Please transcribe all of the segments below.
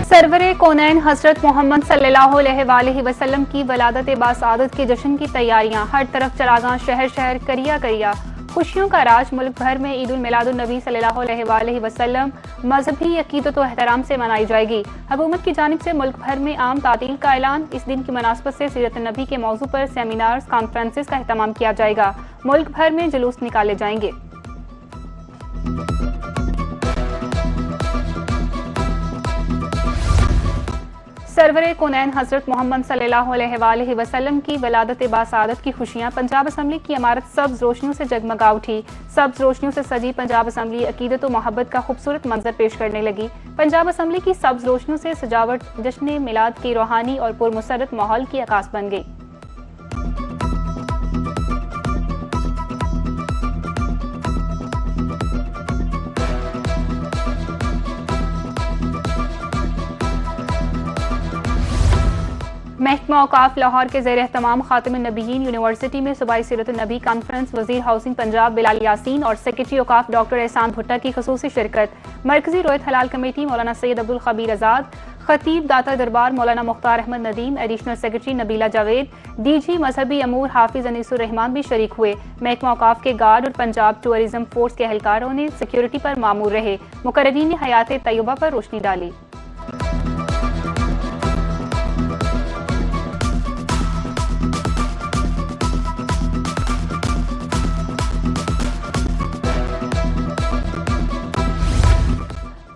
सरवरे कोनैन हजरत मोहम्मद सल्लल्लाहु अलैहि वसल्लम की वलादत बासआदत के जश्न की तैयारियां, हर तरफ चरागां, शहर शहर करिया करिया, खुशियों का राज। मुल्क भर में ईद उल मिलादुन नबी सल्लल्लाहु अलैहि वसल्लम मजहबी अकीदत व एहतराम से मनाई जाएगी। हुकूमत की जानिब से मुल्क भर में आम तातील का ऐलान। इस दिन की मुनासबत से सीरत नबी के मौजू पर सेमिनार्स, कॉन्फ्रेंसेस का एहतमाम किया जाएगा। मुल्क भर में जुलूस निकाले जाएंगे। सरवरे कोनैन हजरत मोहम्मद सल्लल्लाहु अलैहि वसल्लम की वलादत बासआदत की खुशियां। पंजाब असम्बली की इमारत सब्ज रोशनियों से जगमगा उठी। सब्ज रोशनियों से सजी पंजाब असम्बली अकीदत व मोहब्बत का खूबसूरत मंजर पेश करने लगी। पंजाब असम्बली की सब्ज रोशनियों से सजावट जश्न मिलाद के रूहानी और पुरमसरत माहौल की अक्कास बन गई। महकमा औकाफ लाहौर के ज़ेर एहतमाम खातिमुन नबीयीन यूनिवर्सिटी में सूबाई सीरत नबी कॉन्फ्रेंस, वज़ीर हाउसिंग पंजाब बिलाल यासीन और सेक्रेटरी औकाफ डॉक्टर एहसान भुट्टा की ख़ुसूसी शिरकत। मरकजी रोयत हलाल कमेटी मौलाना सैयद अब्दुल खबीर आज़ाद, खतीब दाता दरबार मौलाना Mukhtar Ahmad Nadeem, additional secretary Nabila Javed, DG मजहबी अमूर हाफिज अनीसुर रहमान भी शरीक हुए। महकमा औकाफ के गार्ड और पंजाब टूरिज्म फोर्स के एहलकारों ने सिक्योरिटी पर मामूर रहे। मुकर्ररीन ने हयात तैयबा पर रोशनी डाली।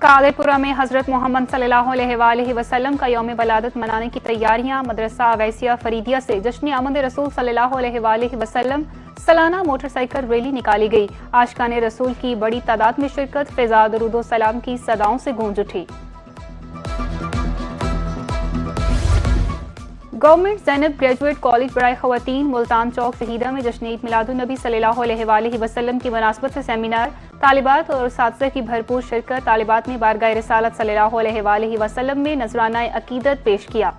कादरपुरा में हजरत मोहम्मद सल्लल्लाहु अलैहि वसल्लम का यौम वलादत मनाने की तैयारियां। मदरसा अवैसिया फरीदिया से जश्न आमद रसूल सल्लल्लाहु अलैहि वसल्लम सालाना मोटरसाइकिल रैली निकाली गई। आशिकान रसूल की बड़ी तादाद में शिरकत। फिजा दरूद सलाम की सदाओं से गूंज उठी। गवर्नमेंट ज़ैनब ग्रेजुएट कॉलेज बराए ख़वातीन मुल्तान चौक शहीदा में जश्न ईद मिलादुन नबी सल्लल्लाहु अलैहि वसल्लम की मुनासबत से सेमिनार, तालिबात और साथीज़ा की भरपूर शिरकत। तालिबात ने बारगाह रिसालत सल्लल्लाहु अलैहि वसल्लम में नजराना अकीदत पेश किया।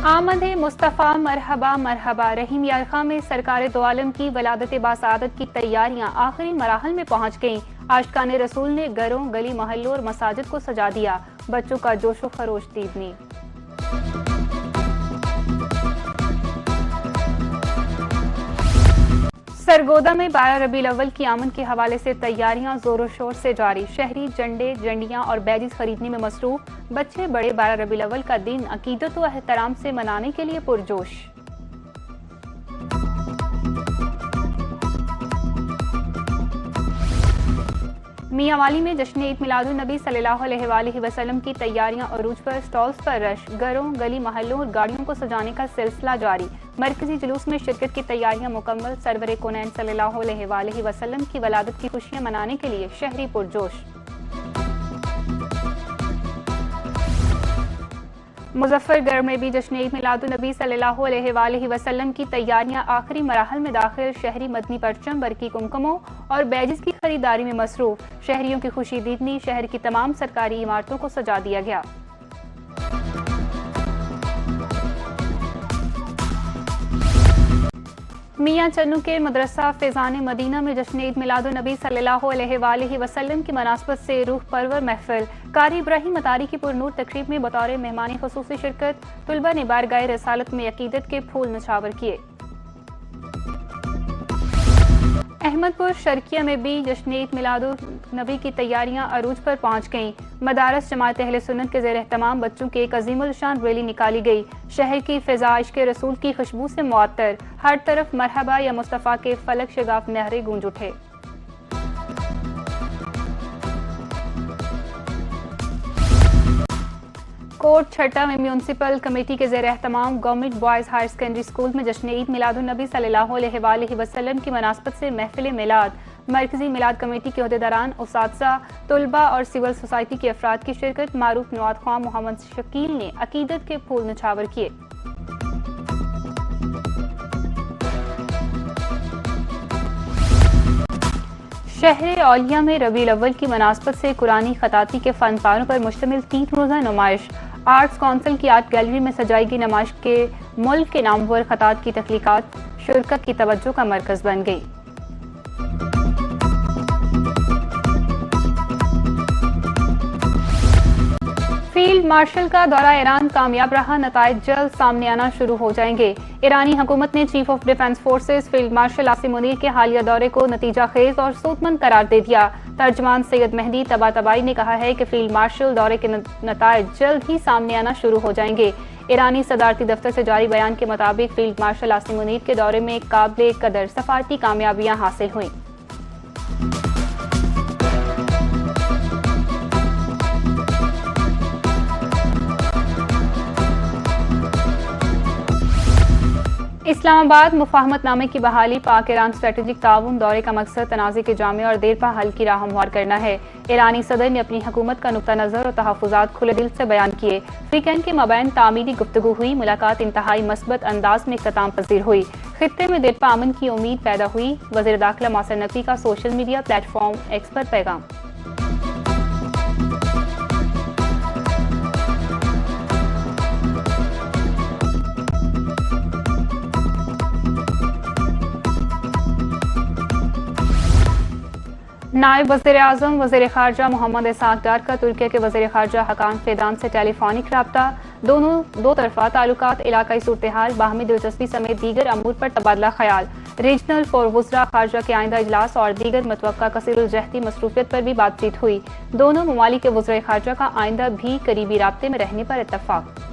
आमद मुस्तफ़ा मरहबा मरहबा। रहीम यारखा में सरकार दो आलम की वलादत बासआदत की तैयारियां आखिरी मराहल में पहुंच गईं। आशिकान रसूल ने घरों, गली महल्लों और मसाजिद को सजा दिया। बच्चों का जोशो खरोश दीदनी। सरगोदा में 12 रबीउल अव्वल की आमद के हवाले से तैयारियां जोरों शोर से जारी। शहरी झंडे, झंडियां और बैजिस खरीदने में मसरूफ। बच्चे बड़े 12 रबीउल अव्वल का दिन अकीदत व एहतराम से मनाने के लिए पुरजोश। मियांवाली में जश्न ईद मिलादुन नबी सल्लल्लाहु अलैहि वसल्लम की तैयारियां अरूज पर। स्टॉल्स पर रश। घरों, गली महल्लों और गाड़ियों को सजाने का सिलसिला जारी। मरकजी जुलूस में शिरकत की तैयारियां मुकम्मल। सरवरे कोनैन सल्लल्लाहु अलैहि वसल्लम की वलादत की खुशियां मनाने के लिए शहरी पुरजोश। मुजफ्फरगढ़ में भी जश्न ईद मिलादुन नबी सल्लल्लाहु अलैहि वसल्लम की तैयारियां आखिरी मराहल में दाखिल। शहरी मदनी परचम, बरकी कुमकुमों और बैजिस की खरीदारी में मसरूफ। शहरियों की खुशी दीदनी। शहर की तमाम सरकारी इमारतों को सजा दिया गया। मियां चन्नू के मदरसा फैजान मदीना में जश्न ईद मिलादुन नबी सल्लल्लाहु अलैहि वसल्लम की मुनासबत से रूह परवर महफिल। कारी इब्राहिम अतारी की पुरनूर तकरीब में बतौर मेहमान खुसूसी शिरकत। तुलबा ने बारगाह रिसालत में अकीदत के फूल नछावर किए। अहमदपुर शर्किया में भी जश्न ईद मिलादुन नबी की तैयारियां अरूज पर पहुंच गईं। मदारस जमात अहले सुन्नत के ज़ेर एहतमाम बच्चों की एक अजीमुल शान रैली निकाली गई। शहर की फिजा इश्क़ रसूल की खुशबू से मुअत्तर। हर तरफ मरहबा या मुस्तफ़ा के फलक शगाफ नहरे गूंज उठे। कोट छठा में म्यूनसिपल कमेटी के ज़ेर एहतमाम government boys higher secondary school में जश्न ईद मिलादुन नबी सल्लल्लाहु अलैहि वसल्लम की मुनासबत से महफिल मिलाद। मरकजी मिलाद कमेटी के अहदेदारान, उसातिज़ा, तुलबा और सिविल सोसाइटी के अफराद की शिरकत। मारूफ नवाद ख्वां मोहम्मद शकील ने अकीदत के फूल नछावर किए। शहर औलिया में रबीउल अव्वल की मुनासबत से कुरानी खताती के फनपारों पर मुश्तमिल 3 रोज़ा नुमाइश। आर्ट्स काउंसिल की आर्ट गैलरी में सजाई गई नुमाइश के मुल्क के नामवर खतात की तख्लीकात शुरकत की तवज्जो का मरकज बन गई। फील्ड मार्शल का दौरा ईरान कामयाब रहा, नताइज जल्द सामने आना शुरू हो जाएंगे। ईरानी हुकूमत ने chief of defence forces field marshal Asim Munir के हालिया दौरे को नतीजा खेज और सूदमंद करार दे दिया। तर्जमान सैयद मेहदी तबातबाई ने कहा है कि फील्ड मार्शल दौरे के नताइज जल्द ही सामने आना शुरू हो जाएंगे। ईरानी सदारती दफ्तर से जारी बयान के मुताबिक फील्ड मार्शल आसिम मुनीर के दौरे में काबिल कदर सफारती कामयाबियां हासिल हुई। इस्लामाबाद मुफाहमतनामे की बहाली, पाक ईरान स्ट्रेटेजिक ताउन दौरे का मकसद तनाज़े के जामे और देरपा हल की राह हमवार करना है। ईरानी सदर ने अपनी हुकूमत का नुक्ता नज़र और तहफ़्फ़ुज़ात खुले दिल से बयान किए। फ़रीक़ैन के मबैन तामीरी गुफ्तगू हुई। मुलाकात इंतहाई मस्बत अंदाज में इख्तिताम पज़ीर हुई। खित्ते में देरपा अमन की उम्मीद पैदा हुई। वज़ीर दाखिला मोहसिन नकवी का सोशल मीडिया प्लेटफॉर्म एक्स पर पैगाम। नायब वज़ीर-ए-आज़म वज़ीर ख़ारजा मोहम्मद इसहाक़ डार का तुर्की के वज़ीर ख़ारजा हकान फ़िदान से टेलीफोनिक रब्ता। दो तरफ़ा ताल्लुकात, इलाकाई सूरत-ए-हाल, बाहमी दिलचस्पी समेत दीगर अमूर पर तबादला ख्याल। रीजनल फोर वज़रा ख़ारजा के आइंदा इजलास और दीगर मतवक्का कसीरुल-जहती मसरूफियत पर भी बातचीत हुई। दोनों ममालिक के वज़ीर ख़ारजा का आइंदा भी करीबी राब्ते में रहने पर इत्तफ़ाक़।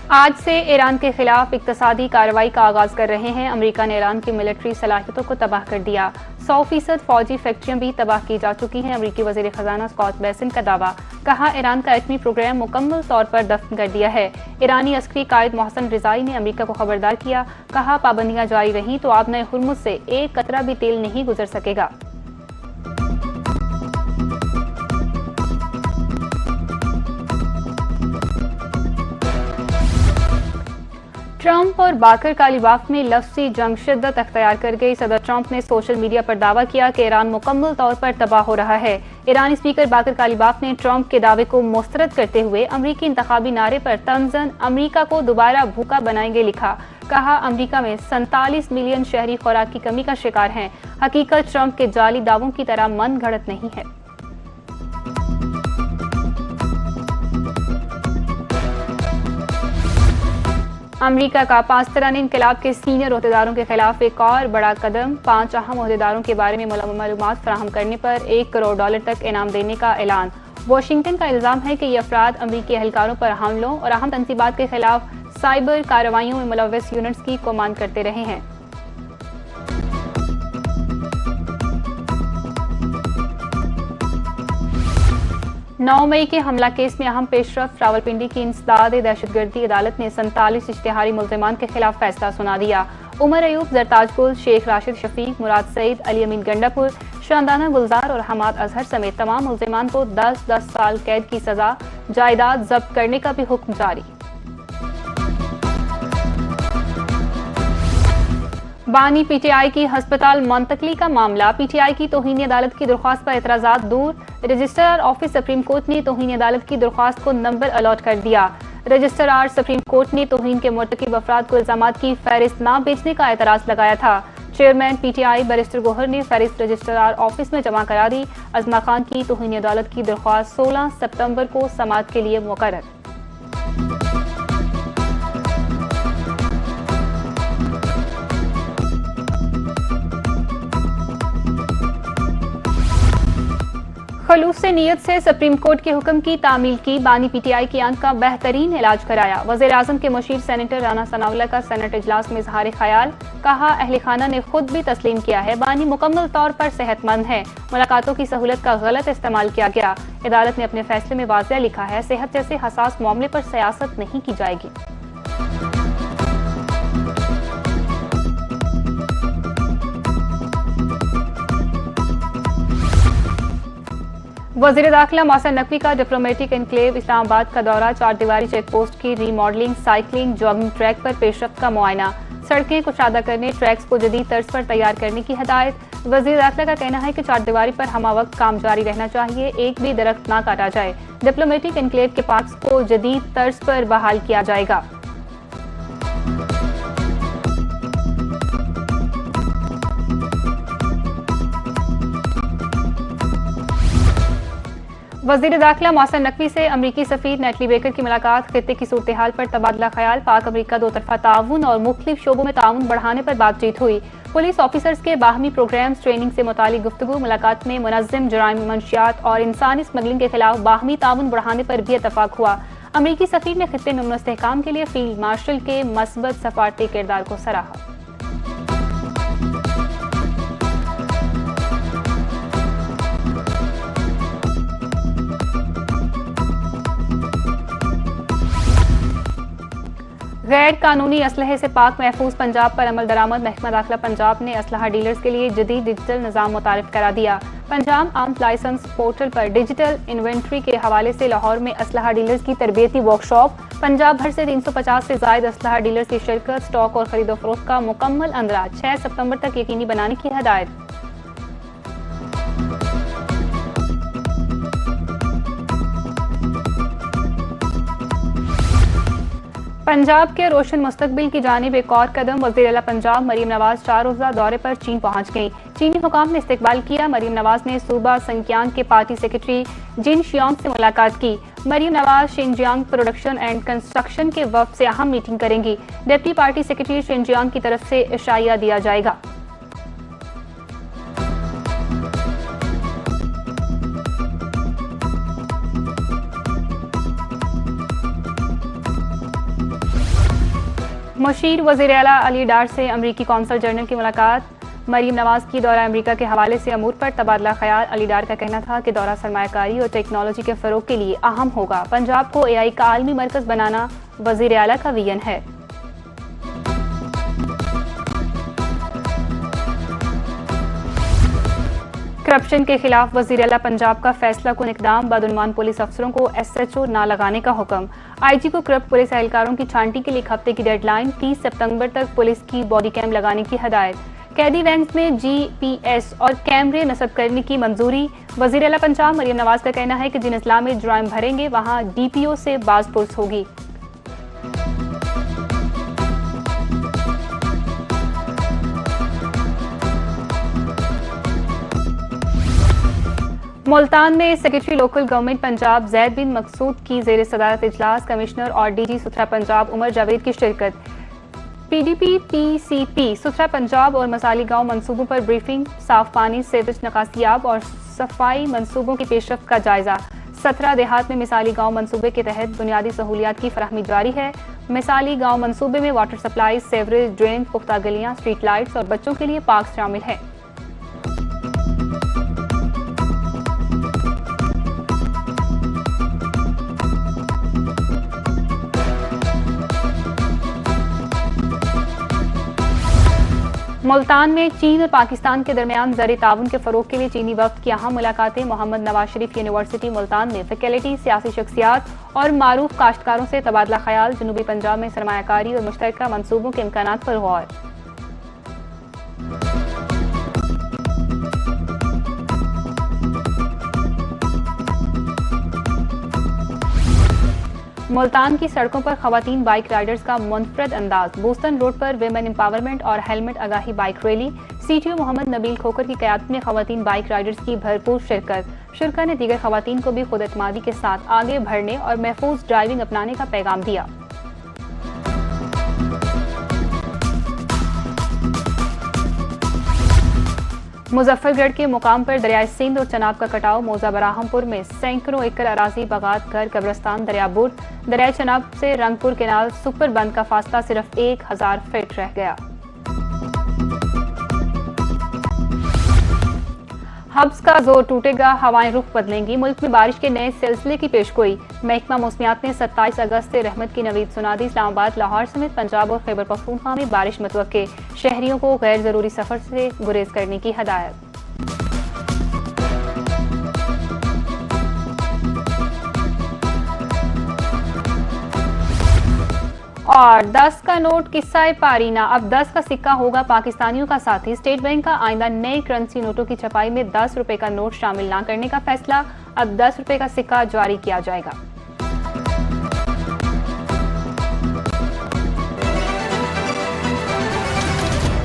आज से ईरान के खिलाफ इक्तसादी कार्रवाई का आगाज कर रहे हैं। अमेरिका ने ईरान की मिलिट्री सलाहियतों को तबाह कर दिया। 100% फौजी फैक्ट्रियां भी तबाह की जा चुकी हैं। अमेरिकी वज़ीर ख़जाना स्कॉट बेसिन का दावा, कहा ईरान का एटमी प्रोग्राम मुकम्मल तौर पर दफन कर दिया है। ईरानी अस्करी कायद मोहसिन रिजाई ने अमेरिका को खबरदार किया, कहा पाबंदियां जारी रहीं तो आबनए हुर्मुज़ से एक कतरा भी तेल नहीं गुजर सकेगा। ट्रंप और बाकर कालीबाफ में लफ्ज़ी जंग शिद्दत अख्तियार कर गई। सदर ट्रंप ने सोशल मीडिया पर दावा किया कि ईरान मुकम्मल तौर पर तबाह हो रहा है। ईरानी स्पीकर बाकर कालीबाफ ने ट्रंप के दावे को मुस्तरद करते हुए अमरीकी इंतखाबी नारे पर तमज़न अमरीका को दोबारा भूखा बनाएंगे लिखा। कहा अमरीका में 47 मिलियन शहरी खुराक की कमी का शिकार हैं। हकीकत ट्रंप के जाली दावों की तरह मन घड़त नहीं है। अमेरिका का 5 तरह इनकलाब के सीनियर ओहदेदारों के खिलाफ एक और बड़ा कदम। 5 अहम ओहदेदारों के बारे में मालूमात फराहम करने पर $1 करोड़ तक इनाम देने का ऐलान। वाशिंगटन का इल्जाम है कि ये अफराद अमरीकी एहलकारों पर हमलों और अहम तंसीबात के खिलाफ साइबर कार्रवाइयों में मुलव्वस यूनिट्स की कमांड करते रहे हैं। नौ मई के हमला केस में अहम पेशरफ रावलपिंडी की इंसदाद दहशतगर्दी अदालत ने 47 इश्तिहारी मुल्ज़िमान के खिलाफ फैसला सुना दिया। उमर अयूब, जरताज गुल, शेख राशिद शफीक, मुराद सईद, अली अमीन गंडापुर, शानदाना गुलजार और हमाद अजहर समेत तमाम मुल्ज़िमान को 10-10 साल कैद की सजा, जायदाद जब्त करने का भी हुक्म जारी। बानी पीटीआई की हस्पताल मुंतकली का मामला। पीटीआई की तौहीनी अदालत की दरख्वास्त पर एतराज़ात दूर। रजिस्ट्रार ऑफिस सुप्रीम कोर्ट ने तौहीनी अदालत की दरख्वास्त को नंबर अलॉट कर दिया। रजिस्ट्रार सुप्रीम कोर्ट ने तौहीन के मुर्तकिब अफराद को इल्जामात की फहरिस्त न भेजने का एतराज़ लगाया था। चेयरमैन पीटीआई बैरिस्टर गोहर ने फहरिस्त रजिस्ट्रार ऑफिस में जमा करा दी। अजमा खान की तौहीनी अदालत की दरख्वास्त 16 सितंबर को समाअत के लिए मुकर्रर। खलूस से नीयत से सुप्रीम कोर्ट के हुक्म की तामील की। बानी पीटीआई की आंख का बेहतरीन इलाज कराया। वज़ीर आज़म के मुशीर सेनेटर राना सनाउल्लाह का सेनेट इजलास में इज़हार ख्याल, कहा अहले खाना ने खुद भी तस्लीम किया है बानी मुकम्मल तौर पर सेहतमंद है। मुलाकातों की सहूलत का गलत इस्तेमाल किया गया। अदालत ने अपने फैसले में वाज़ेह लिखा है, सेहत जैसे हसास मामले पर सियासत नहीं की जाएगी। वज़ीर दाखिला मोहसिन नकवी का डिप्लोमेटिक एनक्लेव इस्लामाबाद का दौरा। 4 दीवारी चेक पोस्ट की रीमॉडलिंग, साइकिलिंग, जॉगिंग ट्रैक पर पेशरफ्त का मुआयना। सड़कें कुशादा करने, ट्रैक्स को जदीद तर्ज पर तैयार करने की हदायत। वज़ीर दाखिला का कहना है कि 4 दीवारी पर हमा वक्त काम जारी रहना चाहिए, एक भी दरख्त ना काटा जाए। डिप्लोमेटिक एनक्लेव के पार्क्स को जदीद तर्ज पर बहाल किया जाएगा। वजीर दाखिला मौसम नकवी से अमरीकी सफीर नेटली बेकर की मुलाकात। खित्ते की सूरत हाल पर तबादला ख्याल। पाक अमरीका दो तरफा ताउन और मुख्तलिफ शोबों में ताउन बढ़ाने पर बातचीत हुई। पुलिस ऑफिसर्स के बाहमी प्रोग्राम्स ट्रेनिंग से मुतालिक गुफ्तगू। मुलाकात में मुनज़्ज़म जराइम, मंशियात और इंसानी स्मगलिंग के खिलाफ बाहमी ताउन बढ़ाने पर भी इतफाक हुआ। अमरीकी सफीर ने खित्ते में अमन इस्तेहकाम के लिए फील्ड मार्शल के मस्बत सफारती किरदार को सराहा। गैर कानूनी असलहे से पाक महफूज पंजाब पर अमल दरामद। महकमा दाखिला पंजाब ने असलहा डीलर्स के लिए जदीद डिजिटल निज़ाम मुतारिफ करा दिया। पंजाब आर्म्स लाइसेंस पोर्टल पर डिजिटल इन्वेंट्री के हवाले से लाहौर में असलहा डीलर्स की तरबियती वर्कशॉप। पंजाब भर से 350 से जायद असलहा डीलर्स की शिरकत। स्टॉक और खरीदो फरोख्त का मुकम्मल अंदराज 6 सितंबर तक यकीनी बनाने की हदायत। पंजाब के रोशन मुस्तकबिल की जानिब एक और कदम। वज़ीर आला पंजाब मरीम नवाज 4 रोज़ा दौरे पर चीन पहुंच गईं। चीनी हुकाम ने इस्तकबाल किया। मरीम नवाज ने सूबा सिंकियांग के पार्टी सेक्रेटरी जिन शियांग से मुलाकात की। Maryam Nawaz Xinjiang production and construction के वफ़द से अहम मीटिंग करेंगी। डिप्टी पार्टी सेक्रेटरी शिनजियांग की तरफ से इशाया दिया जाएगा। मुशीर वज़ीर आला अली डार से अमरीकी कौंसल जनरल की मुलाकात। मरीम नवाज की दौरा अमरीका के हवाले से अमूर पर तबादला ख्याल। अली डार का कहना था कि दौरा सरमायाकारी और टेक्नोलॉजी के फ़रोग के लिए अहम होगा। पंजाब को AI का आलमी मरकज़ बनाना वज़ीर आला का विजन है। करप्शन के खिलाफ वज़ीर आला पंजाब का फैसला कुन इक़दाम। बदउनवान पुलिस अफसरों को SHO ना लगाने का हुक्म। IG को करप्ट पुलिस एहलकारों की छांटी के लिए एक हफ्ते की डेडलाइन। 30 सितंबर तक पुलिस की बॉडी कैम लगाने की हदायत। कैदी वैंस में GPS और कैमरे नस्ब करने की मंजूरी। वज़ीर आला पंजाब मरीम नवाज का कहना है कि जिन अजला में जुराइम भरेंगे वहाँ DPO से बाज़पुर्स होगी। मुल्तान में secretary local government Punjab Zaid bin Maqsood की ज़ेर सदारत इजलास। कमिश्नर और DG सुथरा पंजाब उमर जावेद की शिरकत। PDP PCP सुथरा पंजाब और मसाली गांव मंसूबों पर ब्रीफिंग। साफ पानी, सीवरेज निकासियाब और सफाई मंसूबों की पेशरफ्त का जायजा। 17 देहात में मिसाली गांव मंसूबे के तहत बुनियादी सहूलियात की फराहमी जारी है। मिसाली गांव मंसूबे में वाटर सप्लाई, सीवरेज, ड्रेन, पुख्ता गलियां, स्ट्रीट लाइट्स और बच्चों के लिए पार्क शामिल है। मुल्तान में चीन और पाकिस्तान के दरमियान ज़री ताउन के फ़रोग के लिए चीनी वफ़द की अहम मुलाकातें। मोहम्मद नवाज शरीफ यूनिवर्सिटी मुल्तान में फैकल्टी, सियासी शख्सियात और मारूफ काश्तकारों से तबादला ख्याल। जनूबी पंजाब में सरमायाकारी और मुश्तरका मंसूबों के इम्कानात पर गौर। मुल्तान की सड़कों पर खवातीन बाइक राइडर्स का मुनफरद अंदाज। बोस्टन रोड पर विमेन एम्पावरमेंट और हेलमेट आगाही bike rally. CTO Mohammad Nabeel Khokhar की क़यादत में खवातीन बाइक राइडर्स की भरपूर शिरकत। शुरा ने दीगर खवातीन को भी खुद एतमादी के साथ आगे बढ़ने और महफूज ड्राइविंग अपनाने का पैगाम दिया। मुजफ्फरगढ़ के मुकाम पर दरियाए सिंध और चनाब का कटाव। मौजा बराहमपुर में सैकड़ों एकड़ अराजी बगात घर, कब्रस्तान, दरियाबुर्द। दरियाए चनाब से रंगपुर केनाल सुपर बंद का फासला सिर्फ 1000 फीट रह गया। हब्स का जोर टूटेगा, हवाएं रुख बदलेंगी। मुल्क में बारिश के नए सिलसिले की पेशगोई। महकमा मौसमियात ने 27 अगस्त से रहमत की नवीद सुना दी। इस्लामाबाद, लाहौर समेत पंजाब और खैबर पख्तूनख्वा में बारिश मुतवक्के। शहरियों को गैर जरूरी सफर से गुरेज करने की हदायत। और 10 का नोट किस्सा पारीना, अब 10 का सिक्का होगा पाकिस्तानियों का साथी। स्टेट बैंक का आइंदा नए करेंसी नोटों की छपाई में 10 रुपए का नोट शामिल न करने का फैसला। अब 10 रुपए का सिक्का जारी किया जाएगा।